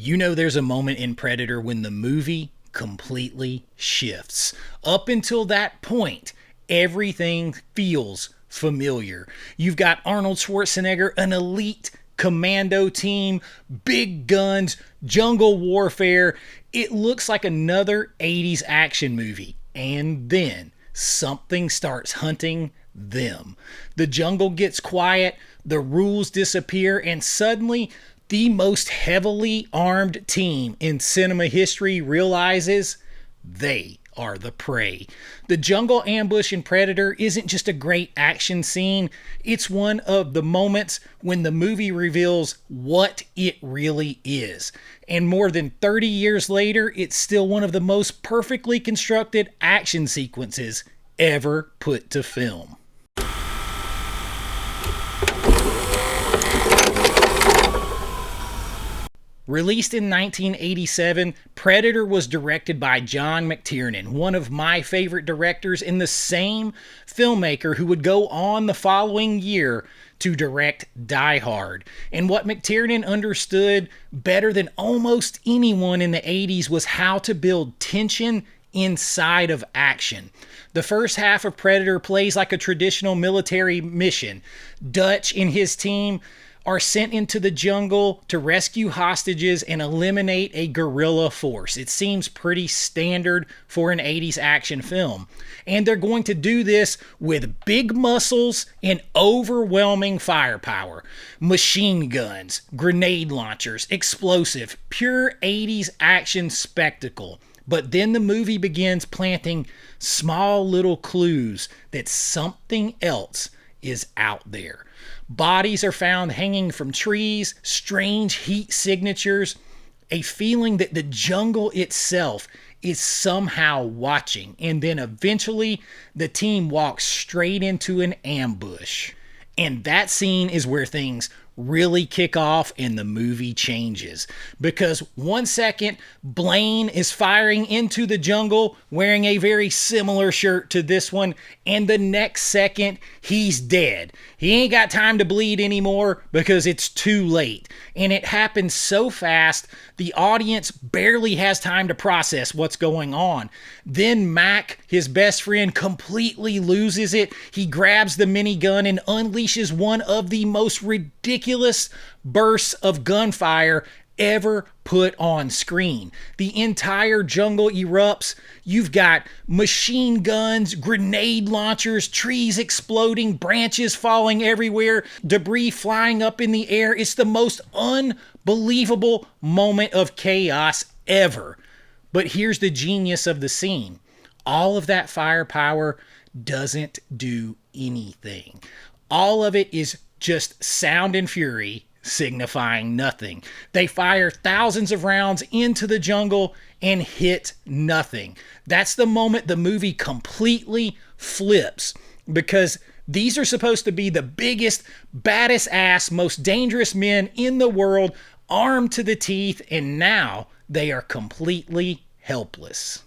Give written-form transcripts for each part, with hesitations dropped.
You know there's a moment in Predator when the movie completely shifts. Up until that point, everything feels familiar. You've got Arnold Schwarzenegger, an elite commando team, big guns, jungle warfare. It looks like another 80s action movie. And then something starts hunting them. The jungle gets quiet, the rules disappear, and suddenly the most heavily armed team in cinema history realizes they are the prey. The jungle ambush in Predator isn't just a great action scene, it's one of the moments when the movie reveals what it really is. And more than 30 years later, it's still one of the most perfectly constructed action sequences ever put to film. Released in 1987, Predator was directed by John McTiernan, one of my favorite directors, and the same filmmaker who would go on the following year to direct Die Hard. And what McTiernan understood better than almost anyone in the 80s was how to build tension inside of action. The first half of Predator plays like a traditional military mission. Dutch and his team are sent into the jungle to rescue hostages and eliminate a guerrilla force. It seems pretty standard for an 80s action film. And they're going to do this with big muscles and overwhelming firepower. Machine guns, grenade launchers, explosive, pure 80s action spectacle. But then the movie begins planting small little clues that something else is out there. Bodies are found hanging from trees, strange heat signatures, a feeling that the jungle itself is somehow watching, and then eventually the team walks straight into an ambush. And that scene is where things really kick off and the movie changes. Because 1 second, Blaine is firing into the jungle wearing a very similar shirt to this one, and the next second, he's dead. He ain't got time to bleed anymore because it's too late. And it happens so fast, the audience barely has time to process what's going on. Then Mac, his best friend, completely loses it. He grabs the minigun and unleashes one of the most ridiculous bursts of gunfire ever put on screen. The entire jungle erupts. You've got machine guns, grenade launchers, trees exploding, branches falling everywhere, debris flying up in the air. It's the most unbelievable moment of chaos ever. But here's the genius of the scene. All of that firepower doesn't do anything. All of it is just sound and fury signifying nothing. They fire thousands of rounds into the jungle and hit nothing. That's the moment the movie completely flips, because these are supposed to be the biggest, baddest ass, most dangerous men in the world, armed to the teeth, and now they are completely helpless.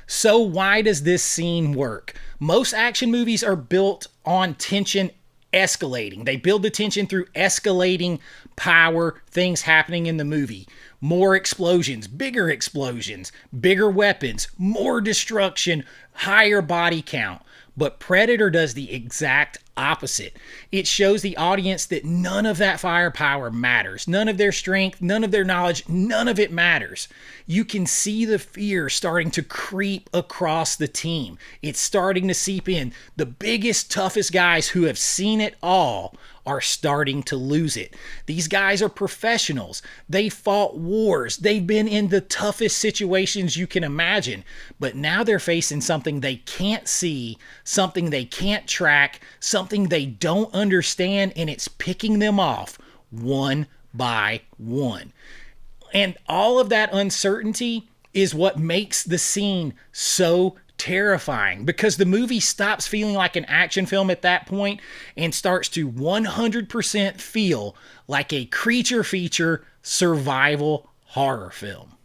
So why does this scene work? Most action movies are built on tension escalating. They build the tension through escalating power, things happening in the movie. More explosions, bigger weapons, more destruction, higher body count. But Predator does the exact opposite. It shows the audience that none of that firepower matters. None of their strength, none of their knowledge, none of it matters. You can see the fear starting to creep across the team. It's starting to seep in. The biggest, toughest guys who have seen it all are starting to lose it. These guys are professionals. They fought wars. They've been in the toughest situations you can imagine. But now they're facing something they can't see, something they can't track, something they don't understand, and it's picking them off one by one. And all of that uncertainty is what makes the scene so terrifying, because the movie stops feeling like an action film at that point and starts to 100% feel like a creature feature survival horror film.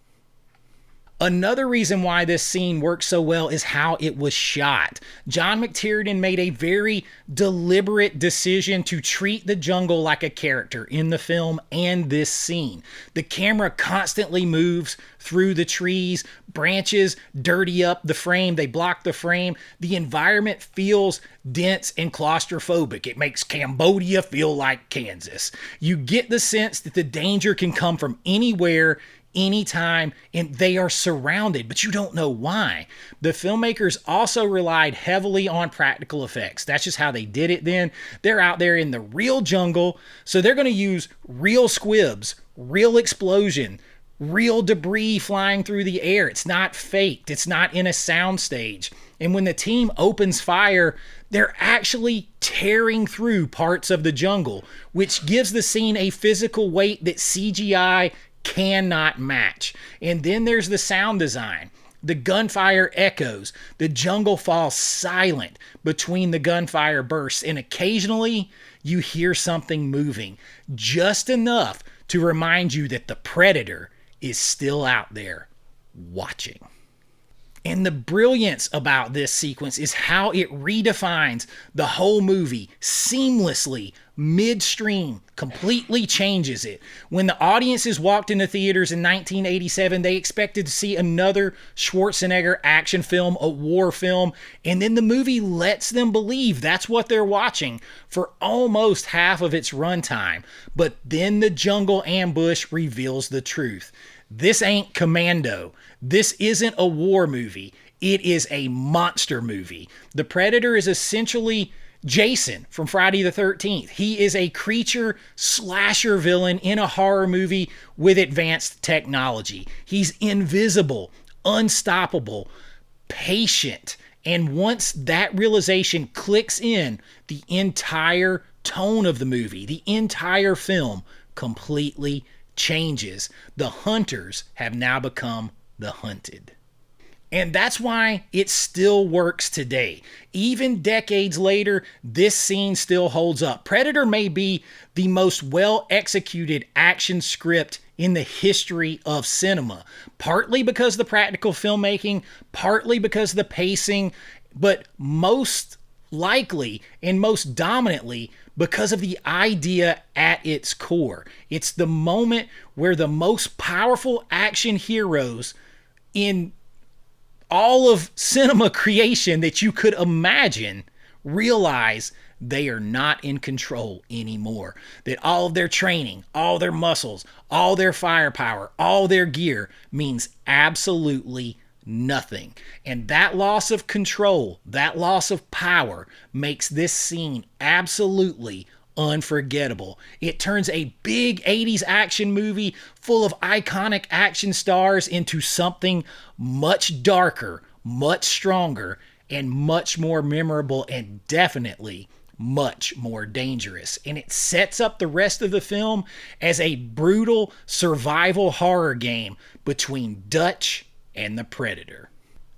Another reason why this scene works so well is how it was shot. John McTiernan made a very deliberate decision to treat the jungle like a character in the film and this scene. The camera constantly moves through the trees, branches dirty up the frame, they block the frame. The environment feels dense and claustrophobic. It makes Cambodia feel like Kansas. You get the sense that the danger can come from anywhere, anytime, and they are surrounded, but you don't know why. The filmmakers also relied heavily on practical effects. That's just how they did it then. They're out there in the real jungle, so they're going to use real squibs, real explosion, real debris flying through the air. It's not faked. It's not in a soundstage. And when the team opens fire, they're actually tearing through parts of the jungle, which gives the scene a physical weight that CGI cannot match. And then there's the sound design. The gunfire echoes. The jungle falls silent between the gunfire bursts, and occasionally you hear something moving, just enough to remind you that the predator is still out there watching. And the brilliance about this sequence is how it redefines the whole movie seamlessly, midstream, completely changes it. When the audiences walked into theaters in 1987, they expected to see another Schwarzenegger action film, a war film, and then the movie lets them believe that's what they're watching for almost half of its runtime. But then the jungle ambush reveals the truth. This ain't Commando. This isn't a war movie. It is a monster movie. The Predator is essentially Jason from Friday the 13th. He is a creature slasher villain in a horror movie with advanced technology. He's invisible, unstoppable, patient. And once that realization clicks in, the entire tone of the movie, the entire film completely changes. The hunters have now become the hunted. And that's why it still works today. Even decades later, this scene still holds up. Predator may be the most well-executed action script in the history of cinema. Partly because of the practical filmmaking, partly because of the pacing, but most likely and most dominantly because of the idea at its core. It's the moment where the most powerful action heroes in all of cinema creation that you could imagine realize they are not in control anymore. That all of their training, all their muscles, all their firepower, all their gear means absolutely nothing. And that loss of control, that loss of power makes this scene absolutely unforgettable. It turns a big 80s action movie full of iconic action stars into something much darker, much stronger, and much more memorable, and definitely much more dangerous. And it sets up the rest of the film as a brutal survival horror game between Dutch and the Predator.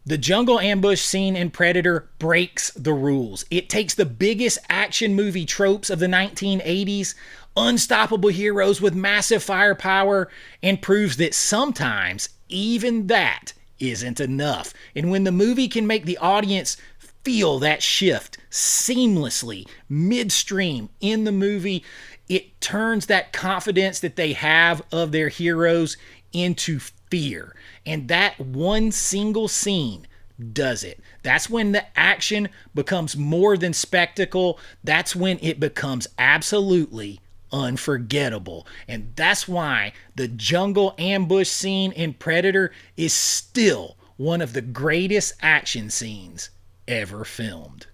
The jungle ambush scene in Predator breaks the rules. It takes the biggest action movie tropes of the 1980s, unstoppable heroes with massive firepower, and proves that sometimes even that isn't enough. And when the movie can make the audience feel that shift seamlessly, midstream in the movie, it turns that confidence that they have of their heroes into fear. And that one single scene does it. That's when the action becomes more than spectacle. That's when it becomes absolutely unforgettable. And that's why the jungle ambush scene in Predator is still one of the greatest action scenes ever filmed.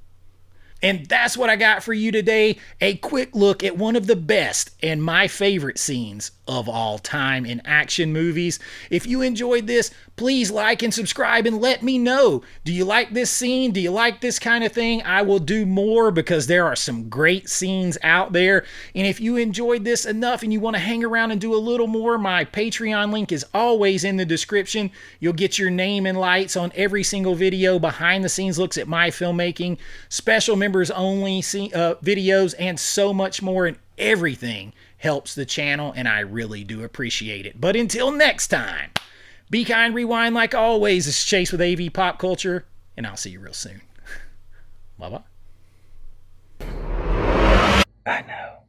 And that's what I got for you today. A quick look at one of the best and my favorite scenes of all time in action movies. If you enjoyed this, please like and subscribe and let me know. Do you like this scene? Do you like this kind of thing? I will do more because there are some great scenes out there. And if you enjoyed this enough and you want to hang around and do a little more, my Patreon link is always in the description. You'll get your name and lights on every single video, behind the scenes looks at my filmmaking, special members only videos, and so much more. And everything helps the channel, and I really do appreciate it. But until next time, Be kind, rewind like always. This is Chase with AV Pop Culture, and I'll see you real soon. Bye-bye. I know.